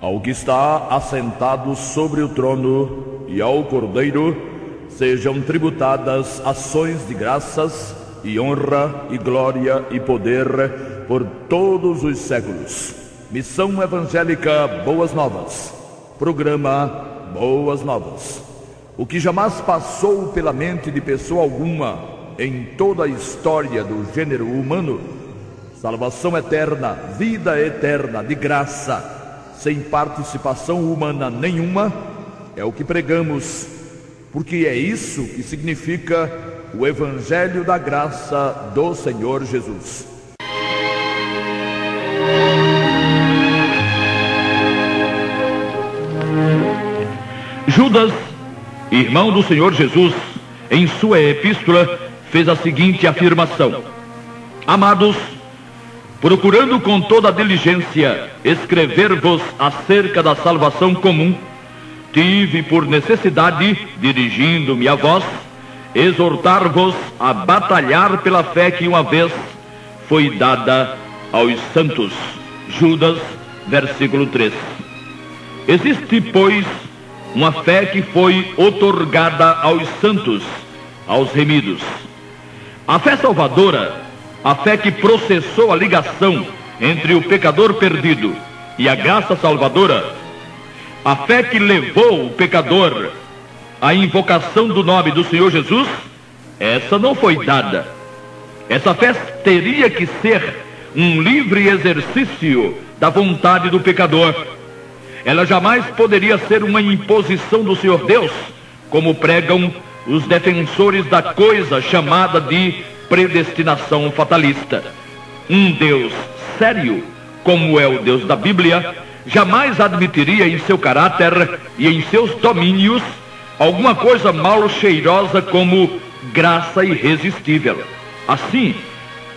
Ao que está assentado sobre o trono e ao Cordeiro sejam tributadas ações de graças e honra e glória e poder por todos os séculos. Missão Evangélica Boas Novas. Programa Boas Novas. O que jamais passou pela mente de pessoa alguma em toda a história do gênero humano, salvação eterna, vida eterna de graça, sem participação humana nenhuma, é o que pregamos, porque é isso que significa o Evangelho da Graça do Senhor Jesus. Judas, irmão do Senhor Jesus, em sua epístola, fez a seguinte afirmação: Amados, procurando com toda a diligência escrever-vos acerca da salvação comum, tive por necessidade, dirigindo-me a vós, exortar-vos a batalhar pela fé que uma vez foi dada aos santos. Judas, versículo 3. Existe, pois, uma fé que foi outorgada aos santos, aos remidos. A fé salvadora, a fé que processou a ligação entre o pecador perdido e a graça salvadora, a fé que levou o pecador à invocação do nome do Senhor Jesus, essa não foi dada. Essa fé teria que ser um livre exercício da vontade do pecador. Ela jamais poderia ser uma imposição do Senhor Deus, como pregam os defensores da coisa chamada de predestinação fatalista. Um Deus sério, como é o Deus da Bíblia, jamais admitiria em seu caráter e em seus domínios alguma coisa mal cheirosa como graça irresistível. Assim,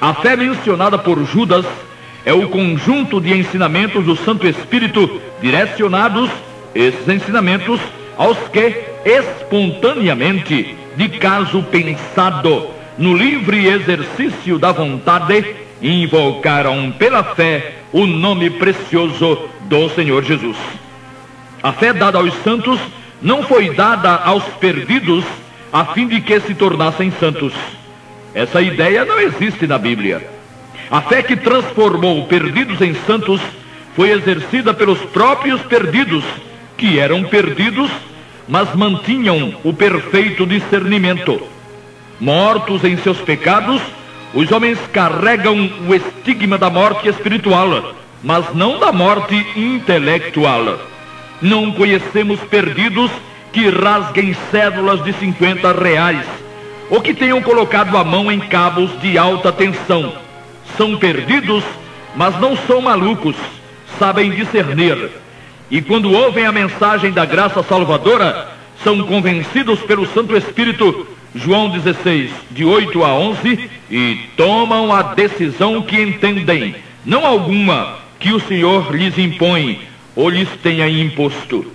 a fé mencionada por Judas é o conjunto de ensinamentos do Santo Espírito direcionados, esses ensinamentos, aos que espontaneamente, de caso pensado, no livre exercício da vontade, invocaram pela fé o nome precioso do Senhor Jesus. A fé dada aos santos não foi dada aos perdidos a fim de que se tornassem santos. Essa ideia não existe na Bíblia. A fé que transformou perdidos em santos foi exercida pelos próprios perdidos, que eram perdidos, mas mantinham o perfeito discernimento. Mortos em seus pecados, os homens carregam o estigma da morte espiritual, mas não da morte intelectual. Não conhecemos perdidos que rasguem cédulas de R$50, ou que tenham colocado a mão em cabos de alta tensão. São perdidos, mas não são malucos, sabem discernir. E quando ouvem a mensagem da graça salvadora, são convencidos pelo Santo Espírito, João 16, de 8 a 11, e tomam a decisão que entendem, não alguma que o Senhor lhes impõe ou lhes tenha imposto.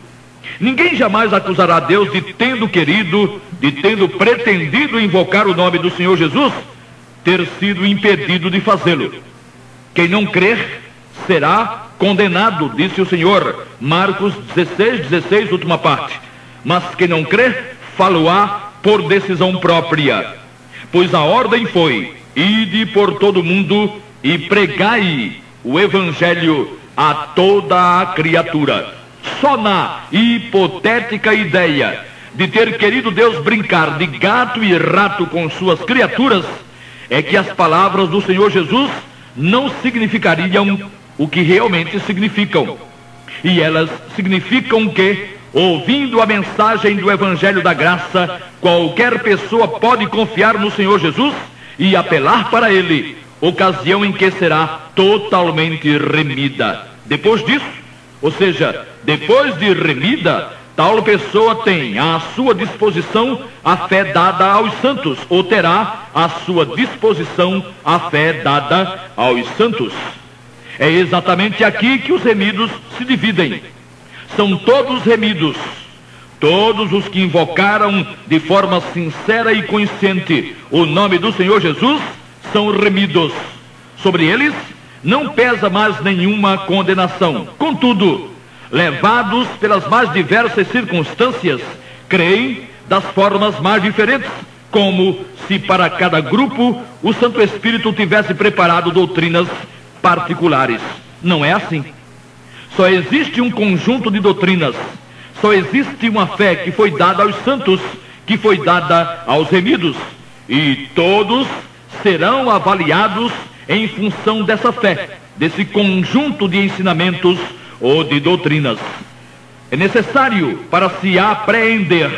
Ninguém jamais acusará Deus de tendo querido, de tendo pretendido invocar o nome do Senhor Jesus, ter sido impedido de fazê-lo. Quem não crer será condenado, disse o Senhor, Marcos 16, última parte. Mas quem não crer, falo-á por decisão própria. Pois a ordem foi: ide por todo mundo e pregai o Evangelho a toda a criatura. Só na hipotética ideia de ter querido Deus brincar de gato e rato com suas criaturas, é que as palavras do Senhor Jesus não significariam o que realmente significam. E elas significam que, ouvindo a mensagem do Evangelho da Graça, qualquer pessoa pode confiar no Senhor Jesus e apelar para Ele, ocasião em que será totalmente remida. Depois disso, ou seja, depois de remida, tal pessoa tem à sua disposição a fé dada aos santos, ou terá à sua disposição a fé dada aos santos. É exatamente aqui que os remidos se dividem. São todos remidos. Todos os que invocaram de forma sincera e consciente o nome do Senhor Jesus são remidos. Sobre eles não pesa mais nenhuma condenação. Contudo, levados pelas mais diversas circunstâncias, creem das formas mais diferentes, como se para cada grupo o Santo Espírito tivesse preparado doutrinas particulares. Não é assim. Só existe um conjunto de doutrinas, só existe uma fé que foi dada aos santos, que foi dada aos remidos, e todos serão avaliados em função dessa fé, desse conjunto de ensinamentos ou de doutrinas. É necessário, para se apreender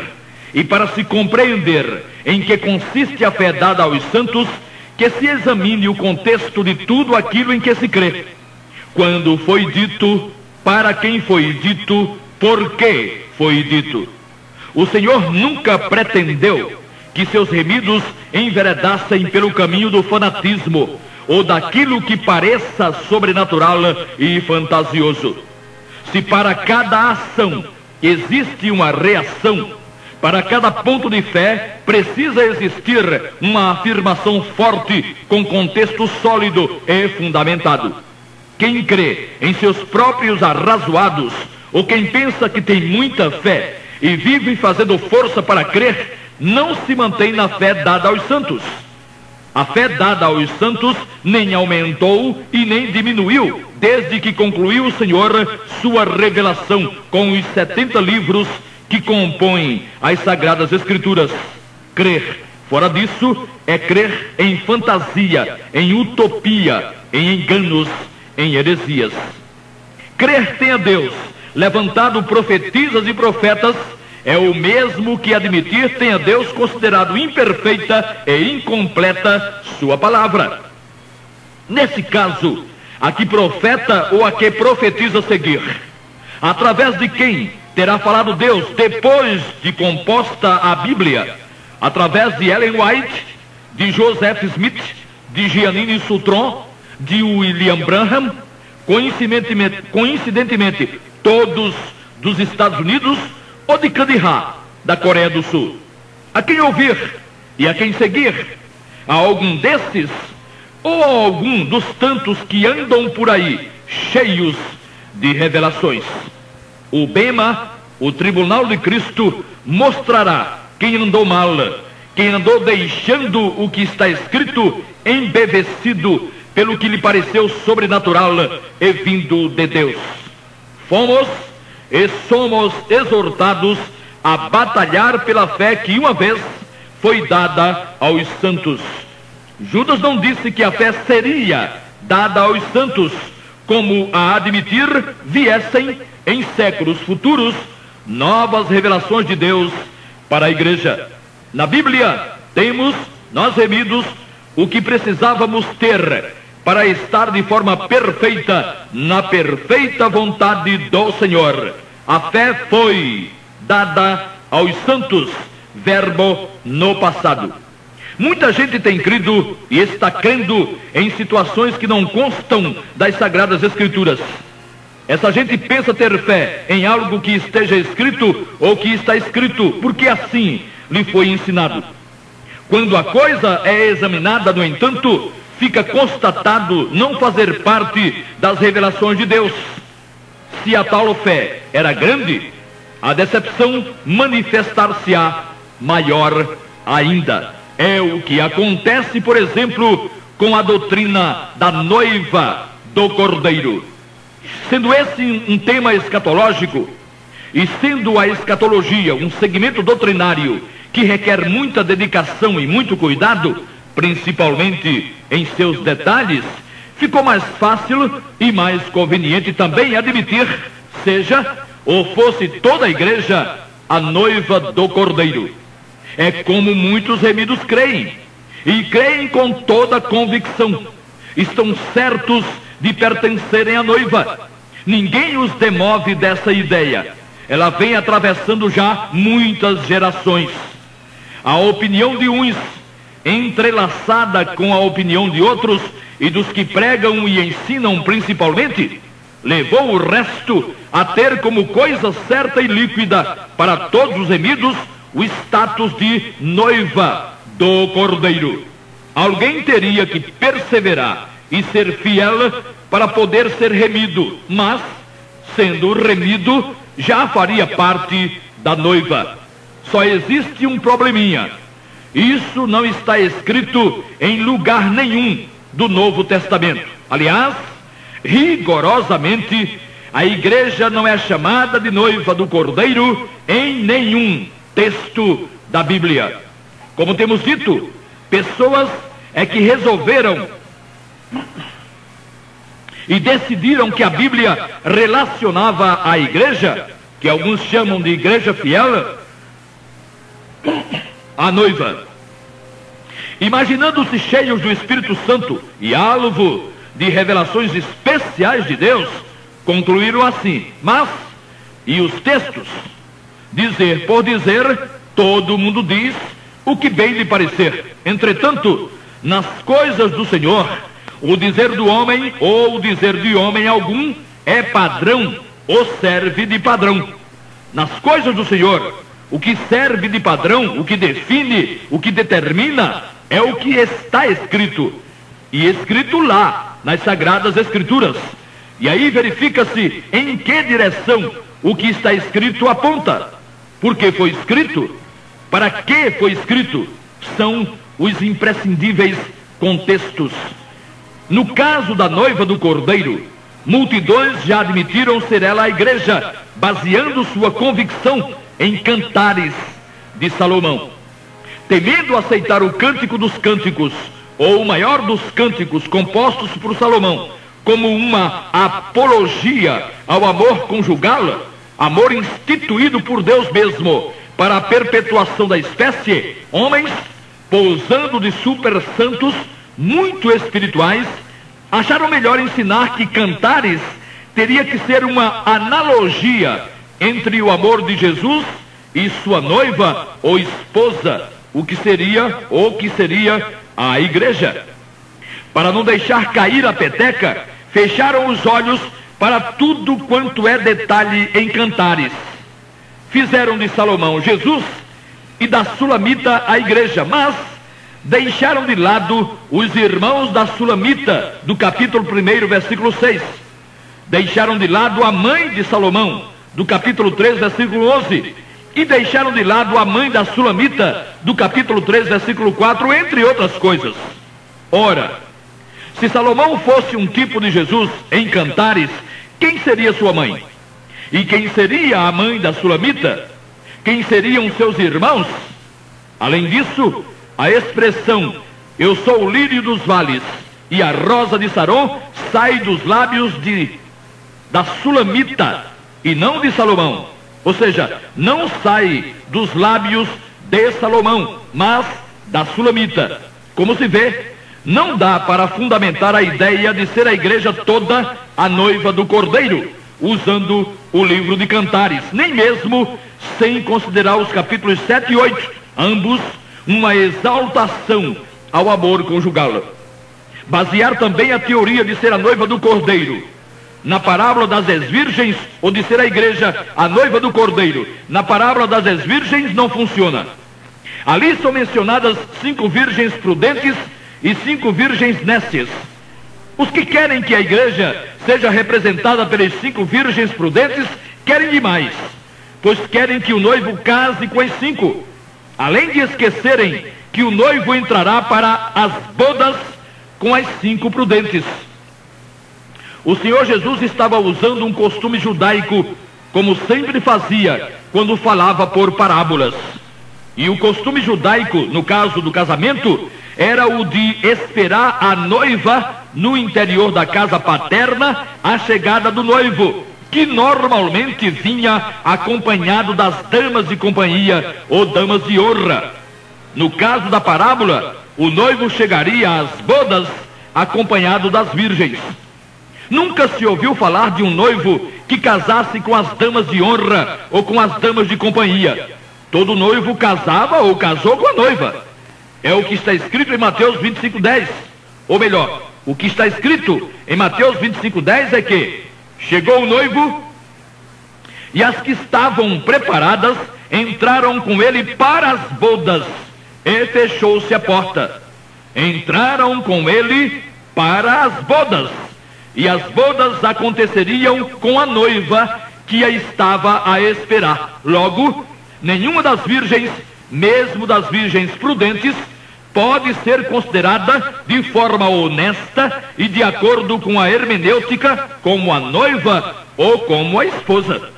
e para se compreender em que consiste a fé dada aos santos, que se examine o contexto de tudo aquilo em que se crê. Quando foi dito, para quem foi dito, por que foi dito. O Senhor nunca pretendeu que seus remidos enveredassem pelo caminho do fanatismo ou daquilo que pareça sobrenatural e fantasioso. Se para cada ação existe uma reação, para cada ponto de fé precisa existir uma afirmação forte com contexto sólido e fundamentado. Quem crê em seus próprios arrazoados, ou quem pensa que tem muita fé e vive fazendo força para crer, não se mantém na fé dada aos santos. A fé dada aos santos nem aumentou e nem diminuiu, desde que concluiu o Senhor sua revelação com os 70 livros que compõem as Sagradas Escrituras. Crer fora disso é crer em fantasia, em utopia, em enganos, em heresias. Crer tem a Deus levantado profetisas e profetas é o mesmo que admitir tem a Deus considerado imperfeita e incompleta sua palavra. Nesse caso, a que profeta ou a que profetiza seguir? Através de quem terá falado Deus depois de composta a Bíblia? Através de Ellen White, de Joseph Smith, de Giannini Sutron, de William Branham, coincidentemente todos dos Estados Unidos, ou de Kandahar, da Coreia do Sul? A quem ouvir e a quem seguir? A algum desses ou a algum dos tantos que andam por aí cheios de revelações? O Bema, o Tribunal de Cristo, mostrará quem andou mal, quem andou deixando o que está escrito embevecido pelo que lhe pareceu sobrenatural e vindo de Deus. Fomos e somos exortados a batalhar pela fé que uma vez foi dada aos santos. Judas não disse que a fé seria dada aos santos, como a admitir viessem em séculos futuros novas revelações de Deus para a igreja. Na Bíblia temos, nós remidos, o que precisávamos ter para estar de forma perfeita na perfeita vontade do Senhor. A fé foi dada aos santos, verbo no passado. Muita gente tem crido e está crendo em situações que não constam das Sagradas Escrituras. Essa gente pensa ter fé em algo que esteja escrito ou que está escrito, porque assim lhe foi ensinado. Quando a coisa é examinada, no entanto, fica constatado não fazer parte das revelações de Deus. Se a tal fé era grande, a decepção manifestar-se-á maior ainda. É o que acontece, por exemplo, com a doutrina da noiva do Cordeiro. Sendo esse um tema escatológico, e sendo a escatologia um segmento doutrinário que requer muita dedicação e muito cuidado, principalmente em seus detalhes, ficou mais fácil e mais conveniente também admitir, seja ou fosse toda a igreja, a noiva do Cordeiro. É como muitos remidos creem, e creem com toda convicção. Estão certos de pertencerem à noiva. Ninguém os demove dessa ideia. Ela vem atravessando já muitas gerações. A opinião de uns, entrelaçada com a opinião de outros e dos que pregam e ensinam principalmente, levou o resto a ter como coisa certa e líquida para todos os remidos o status de noiva do Cordeiro. Alguém teria que perseverar e ser fiel para poder ser remido, mas sendo remido, já faria parte da noiva. Só existe um probleminha. Isso não está escrito em lugar nenhum do Novo Testamento. Aliás, rigorosamente, a igreja não é chamada de noiva do Cordeiro em nenhum texto da Bíblia. Como temos dito, pessoas é que resolveram e decidiram que a Bíblia relacionava a igreja, que alguns chamam de igreja fiel, a noiva. Imaginando-se cheios do Espírito Santo e alvo de revelações especiais de Deus, concluíram assim: mas, e os textos? Dizer por dizer, todo mundo diz o que bem lhe parecer. Entretanto, nas coisas do Senhor, o dizer do homem ou o dizer de homem algum é padrão ou serve de padrão. Nas coisas do Senhor, o que serve de padrão, o que define, o que determina, é o que está escrito. E escrito lá, nas Sagradas Escrituras. E aí verifica-se em que direção o que está escrito aponta. Por que foi escrito? Para que foi escrito? São os imprescindíveis contextos. No caso da noiva do Cordeiro, multidões já admitiram ser ela a igreja, baseando sua convicção em Cantares de Salomão. Temendo aceitar o Cântico dos Cânticos, ou o maior dos cânticos compostos por Salomão, como uma apologia ao amor conjugal, amor instituído por Deus mesmo para a perpetuação da espécie, homens, pousando de super santos muito espirituais, acharam melhor ensinar que Cantares teria que ser uma analogia entre o amor de Jesus e sua noiva ou esposa, o que seria a igreja. Para não deixar cair a peteca, fecharam os olhos para tudo quanto é detalhe em Cantares. Fizeram de Salomão Jesus e da Sulamita a igreja, mas deixaram de lado os irmãos da Sulamita, do capítulo 1, versículo 6. Deixaram de lado a mãe de Salomão, do capítulo 3, versículo 11. E deixaram de lado a mãe da Sulamita, do capítulo 3, versículo 4, entre outras coisas. Ora, se Salomão fosse um tipo de Jesus em Cantares, quem seria sua mãe? E quem seria a mãe da Sulamita? Quem seriam seus irmãos? Além disso, a expressão "eu sou o lírio dos vales e a rosa de Saron" sai dos lábios da Sulamita e não de Salomão. Ou seja, não sai dos lábios de Salomão, mas da Sulamita. Como se vê, não dá para fundamentar a ideia de ser a igreja toda a noiva do Cordeiro, usando o livro de Cantares, nem mesmo sem considerar os capítulos 7 e 8, ambos uma exaltação ao amor conjugal. Basear também a teoria de ser a noiva do Cordeiro na parábola das 10 virgens, ou de ser a igreja a noiva do Cordeiro na parábola das 10 virgens, não funciona. Ali são mencionadas 5 virgens prudentes e 5 virgens nécias. Os que querem que a igreja seja representada pelas 5 virgens prudentes querem demais, pois querem que o noivo case com as 5, além de esquecerem que o noivo entrará para as bodas com as 5 prudentes. O Senhor Jesus estava usando um costume judaico, como sempre fazia quando falava por parábolas. E o costume judaico, no caso do casamento, era o de esperar a noiva no interior da casa paterna a chegada do noivo, que normalmente vinha acompanhado das damas de companhia ou damas de honra. No caso da parábola, o noivo chegaria às bodas acompanhado das virgens. Nunca se ouviu falar de um noivo que casasse com as damas de honra ou com as damas de companhia. Todo noivo casava ou casou com a noiva. É o que está escrito em Mateus 25:10. Ou melhor, o que está escrito em Mateus 25:10 é que chegou o noivo e as que estavam preparadas entraram com ele para as bodas e fechou-se a porta. Entraram com ele para as bodas e as bodas aconteceriam com a noiva que a estava a esperar. Logo, nenhuma das virgens, mesmo das virgens prudentes, pode ser considerada de forma honesta e de acordo com a hermenêutica como a noiva ou como a esposa.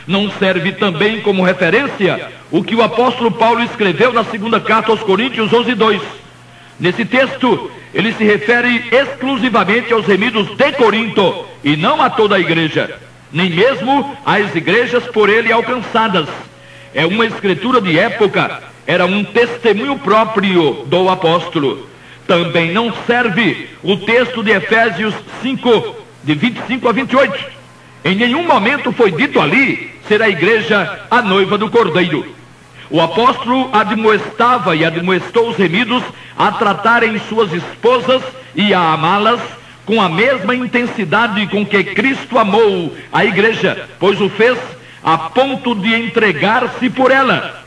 Não serve também como referência o que o apóstolo Paulo escreveu na segunda carta aos Coríntios 11:2. Nesse texto, ele se refere exclusivamente aos remidos de Corinto e não a toda a igreja, nem mesmo às igrejas por ele alcançadas. É uma escritura de época, era um testemunho próprio do apóstolo. Também não serve o texto de Efésios 5, de 25 a 28. Em nenhum momento foi dito ali ser a igreja a noiva do Cordeiro. O apóstolo admoestava e admoestou os remidos a tratarem suas esposas e a amá-las com a mesma intensidade com que Cristo amou a igreja, pois o fez a ponto de entregar-se por ela.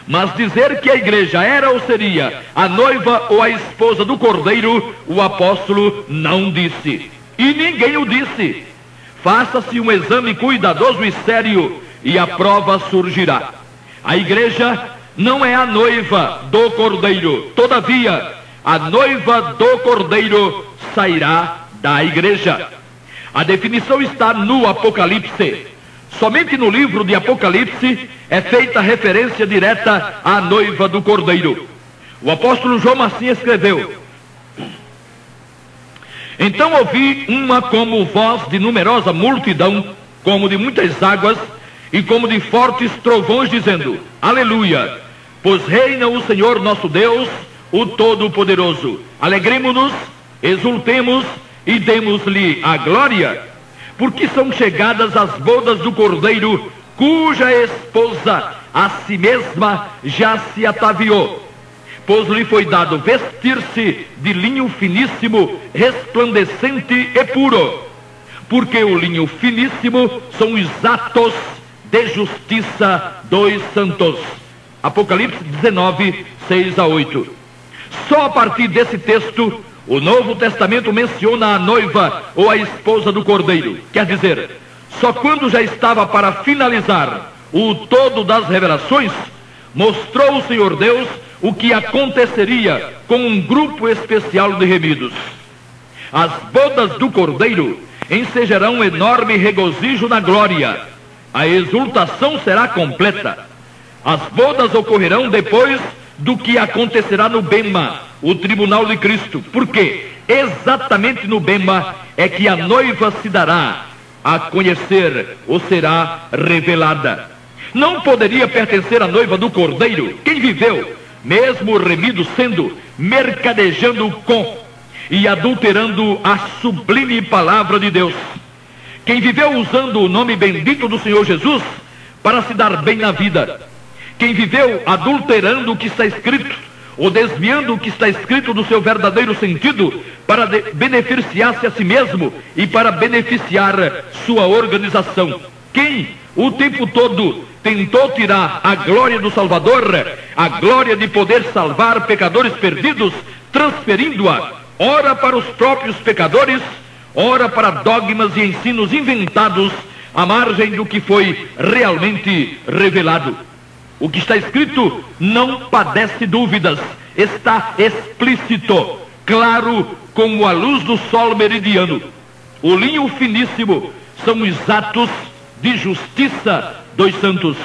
Mas dizer que a igreja era ou seria a noiva ou a esposa do Cordeiro, o apóstolo não disse. E ninguém o disse. Faça-se um exame cuidadoso e sério e a prova surgirá. A igreja não é a noiva do Cordeiro. Todavia, a noiva do Cordeiro sairá da igreja. A definição está no Apocalipse. Somente no livro de Apocalipse é feita referência direta à noiva do Cordeiro. O apóstolo João assim escreveu: então ouvi uma como voz de numerosa multidão, como de muitas águas, e como de fortes trovões, dizendo: aleluia, pois reina o Senhor nosso Deus, o Todo-Poderoso. Alegremo-nos, exultemos e demos-lhe a glória, porque são chegadas as bodas do Cordeiro, cuja esposa a si mesma já se ataviou. Pois lhe foi dado vestir-se de linho finíssimo, resplandecente e puro, porque o linho finíssimo são os atos de justiça dos santos. Apocalipse 19, 6 a 8. Só a partir desse texto, o Novo Testamento menciona a noiva ou a esposa do Cordeiro. Quer dizer, só quando já estava para finalizar o todo das revelações, mostrou o Senhor Deus o que aconteceria com um grupo especial de remidos. As bodas do Cordeiro ensejarão um enorme regozijo na glória. A exultação será completa. As bodas ocorrerão depois do que acontecerá no Bema, o tribunal de Cristo. Porque exatamente no Bema é que a noiva se dará a conhecer ou será revelada. Não poderia pertencer à noiva do Cordeiro quem viveu, mesmo remido sendo, mercadejando com e adulterando a sublime palavra de Deus. Quem viveu usando o nome bendito do Senhor Jesus para se dar bem na vida. Quem viveu adulterando o que está escrito, ou desviando o que está escrito do seu verdadeiro sentido, para beneficiar-se a si mesmo e para beneficiar sua organização. Quem o tempo todo tentou tirar a glória do Salvador, a glória de poder salvar pecadores perdidos, transferindo-a ora para os próprios pecadores, ora para dogmas e ensinos inventados à margem do que foi realmente revelado. O que está escrito não padece dúvidas, está explícito, claro como a luz do sol meridiano. O linho finíssimo são os atos de justiça dos santos.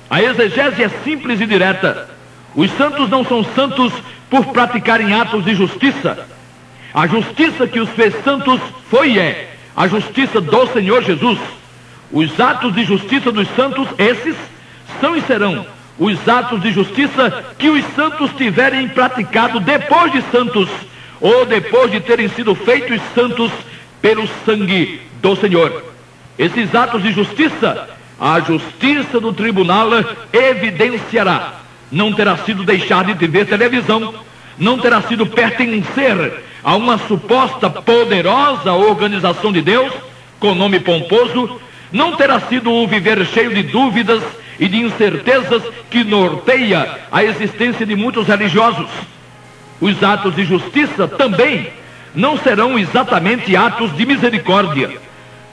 A exegese é simples e direta. Os santos não são santos por praticarem atos de justiça. A justiça que os fez santos foi e é a justiça do Senhor Jesus. Os atos de justiça dos santos, esses são e serão os atos de justiça que os santos tiverem praticado depois de santos, ou depois de terem sido feitos santos pelo sangue do Senhor. Esses atos de justiça, a justiça do tribunal evidenciará. Não terá sido deixar de ver televisão, não terá sido pertencer a uma suposta poderosa organização de Deus, com nome pomposo, não terá sido o viver cheio de dúvidas e de incertezas que norteia a existência de muitos religiosos. Os atos de justiça também não serão exatamente atos de misericórdia.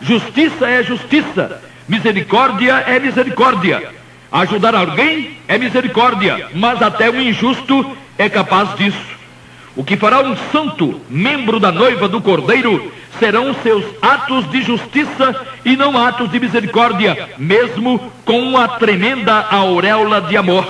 Justiça é justiça, misericórdia é misericórdia. Ajudar alguém é misericórdia, mas até o injusto é capaz disso. O que fará um santo, membro da noiva do Cordeiro, serão seus atos de justiça e não atos de misericórdia, mesmo com uma tremenda auréola de amor.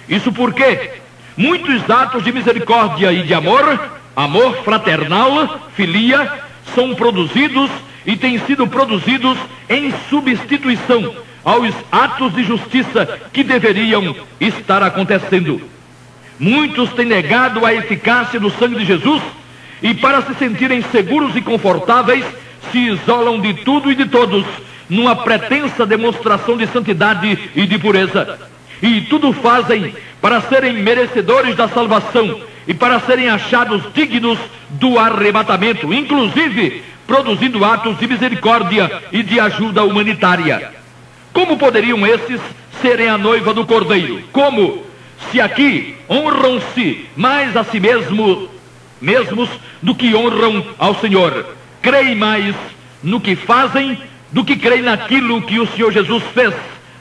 Isso porque muitos atos de misericórdia e de amor, amor fraternal, filia, são produzidos e têm sido produzidos em substituição aos atos de justiça que deveriam estar acontecendo. Muitos têm negado a eficácia do sangue de Jesus e, para se sentirem seguros e confortáveis, se isolam de tudo e de todos numa pretensa demonstração de santidade e de pureza. E tudo fazem para serem merecedores da salvação e para serem achados dignos do arrebatamento, inclusive produzindo atos de misericórdia e de ajuda humanitária. Como poderiam esses serem a noiva do Cordeiro? Como? Se aqui honram-se mais a si mesmos do que honram ao Senhor. Creem mais no que fazem do que creem naquilo que o Senhor Jesus fez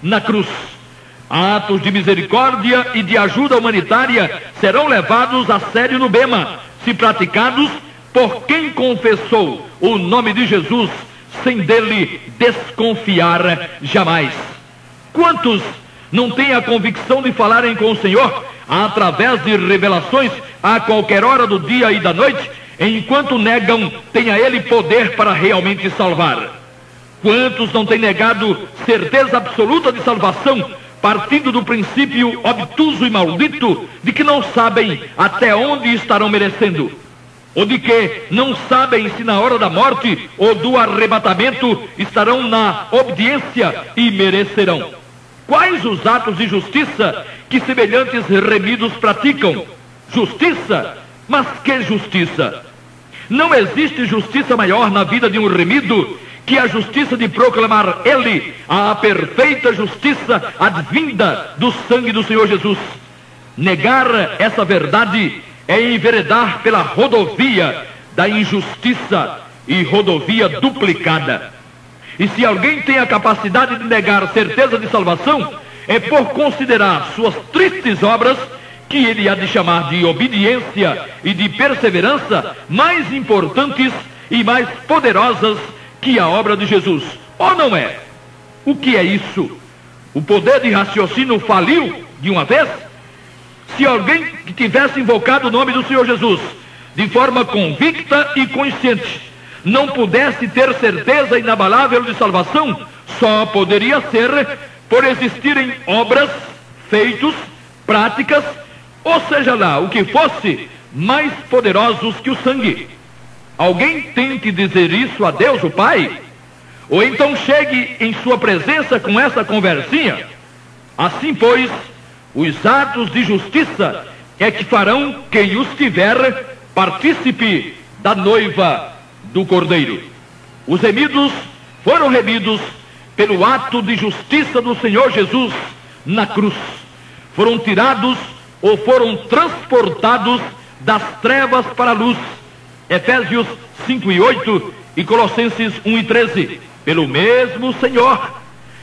na cruz. Atos de misericórdia e de ajuda humanitária serão levados a sério no bema, se praticados por quem confessou o nome de Jesus, sem dele desconfiar jamais. Quantos não têm a convicção de falarem com o Senhor através de revelações a qualquer hora do dia e da noite, enquanto negam tem a Ele poder para realmente salvar? Quantos não têm negado certeza absoluta de salvação, partindo do princípio obtuso e maldito de que não sabem até onde estarão merecendo, ou de que não sabem se na hora da morte ou do arrebatamento estarão na obediência e merecerão? Quais os atos de justiça que semelhantes remidos praticam? Justiça? Mas que justiça? Não existe justiça maior na vida de um remido que a justiça de proclamar ele a perfeita justiça advinda do sangue do Senhor Jesus. Negar essa verdade é enveredar pela rodovia da injustiça e rodovia duplicada. E se alguém tem a capacidade de negar certeza de salvação, é por considerar suas tristes obras, que ele há de chamar de obediência e de perseverança, mais importantes e mais poderosas que a obra de Jesus. Ou não é? O que é isso? O poder de raciocínio faliu de uma vez? Se alguém que tivesse invocado o nome do Senhor Jesus de forma convicta e consciente não pudesse ter certeza inabalável de salvação, só poderia ser por existirem obras, feitos, práticas, ou seja lá, o que fosse, mais poderosos que o sangue. Alguém tente dizer isso a Deus, o Pai? Ou então chegue em sua presença com essa conversinha? Assim, pois, os atos de justiça é que farão quem os tiver partícipe da noiva do Cordeiro. Os remidos foram remidos pelo ato de justiça do Senhor Jesus na cruz. Foram tirados ou foram transportados das trevas para a luz. Efésios 5:8 e Colossenses 1:13. Pelo mesmo Senhor,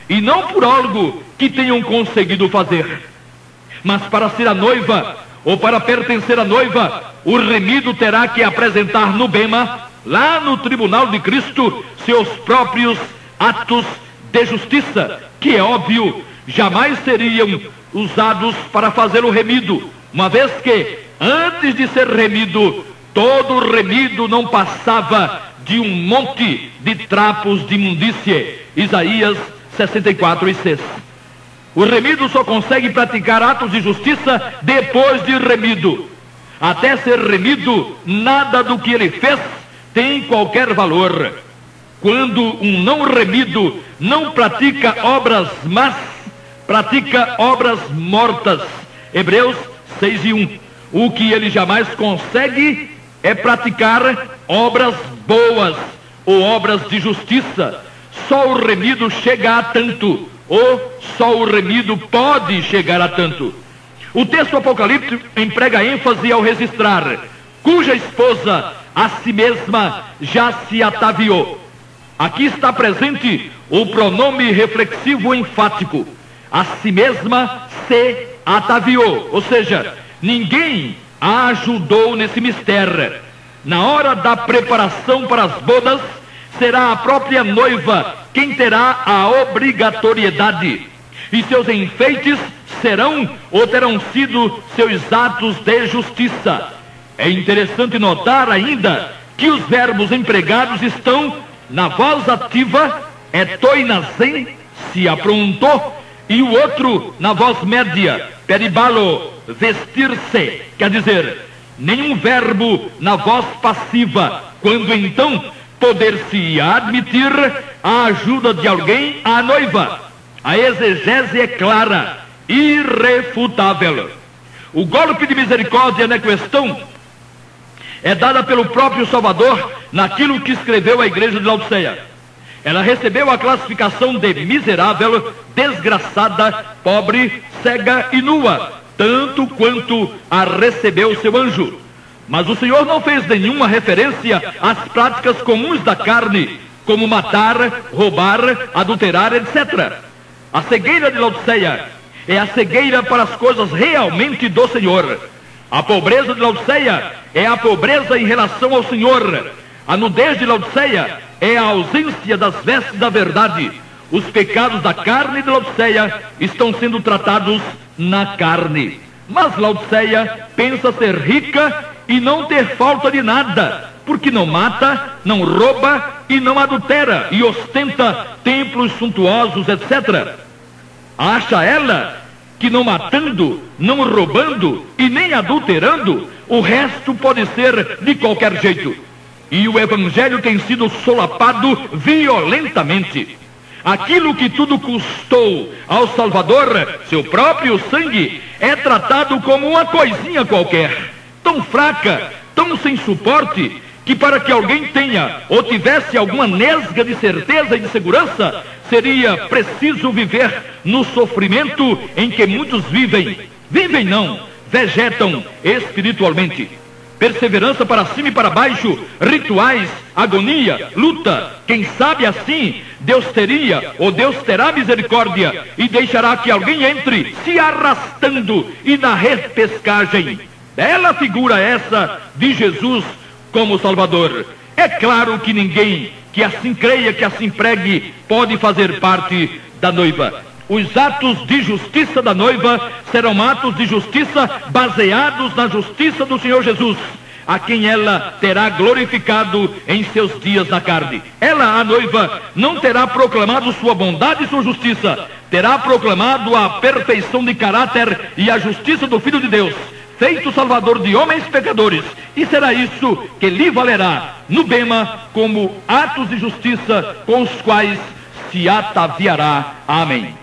e não por algo que tenham conseguido fazer. Mas para ser a noiva, ou para pertencer à noiva, o remido terá que apresentar no bema, lá no tribunal de Cristo, seus próprios atos de justiça, que é óbvio, jamais seriam usados para fazer o remido, uma vez que, antes de ser remido, todo remido não passava de um monte de trapos de imundície. Isaías 64:6. O remido só consegue praticar atos de justiça depois de remido. Até ser remido, nada do que ele fez tem qualquer valor. Quando um não remido não pratica obras más, pratica obras mortas. Hebreus 6:1. O que ele jamais consegue é praticar obras boas ou obras de justiça. Só o remido chega a tanto, ou só o remido pode chegar a tanto. O texto apocalíptico emprega ênfase ao registrar: cuja esposa a si mesma já se ataviou. Aqui está presente o pronome reflexivo enfático. A si mesma se ataviou, ou seja, ninguém a ajudou nesse mistério. Na hora da preparação para as bodas, será a própria noiva quem terá a obrigatoriedade. E seus enfeites serão ou terão sido seus atos de justiça. É interessante notar ainda que os verbos empregados estão na voz ativa, etoinazen, se aprontou, e o outro na voz média, peribalo, vestir-se, quer dizer, nenhum verbo na voz passiva, quando então poder-se admitir a ajuda de alguém à noiva. A exegese é clara, irrefutável. O golpe de misericórdia na questão é dada pelo próprio Salvador naquilo que escreveu a igreja de Laodiceia. Ela recebeu a classificação de miserável, desgraçada, pobre, cega e nua, tanto quanto a recebeu seu anjo. Mas o Senhor não fez nenhuma referência às práticas comuns da carne, como matar, roubar, adulterar, etc. A cegueira de Laodiceia é a cegueira para as coisas realmente do Senhor. A pobreza de Laodiceia é a pobreza em relação ao Senhor. A nudez de Laodiceia é a ausência das vestes da verdade. Os pecados da carne de Laodiceia estão sendo tratados na carne. Mas Laodiceia pensa ser rica e não ter falta de nada, porque não mata, não rouba e não adultera, e ostenta templos suntuosos, etc. Acha ela que não matando, não roubando e nem adulterando, o resto pode ser de qualquer jeito. E o evangelho tem sido solapado violentamente. Aquilo que tudo custou ao Salvador, seu próprio sangue, é tratado como uma coisinha qualquer, tão fraca, tão sem suporte, que para que alguém tenha ou tivesse alguma nesga de certeza e de segurança, seria preciso viver no sofrimento em que muitos vivem. Vivem não, vegetam espiritualmente. Perseverança para cima e para baixo, rituais, agonia, luta. Quem sabe assim, Deus teria ou Deus terá misericórdia e deixará que alguém entre se arrastando e na repescagem. Bela figura essa de Jesus como Salvador. É claro que ninguém que assim creia, que assim pregue, pode fazer parte da noiva. Os atos de justiça da noiva serão atos de justiça baseados na justiça do Senhor Jesus, a quem ela terá glorificado em seus dias na carne. Ela, a noiva, não terá proclamado sua bondade e sua justiça, terá proclamado a perfeição de caráter e a justiça do Filho de Deus, feito Salvador de homens pecadores, e será isso que lhe valerá no bema como atos de justiça com os quais se ataviará. Amém.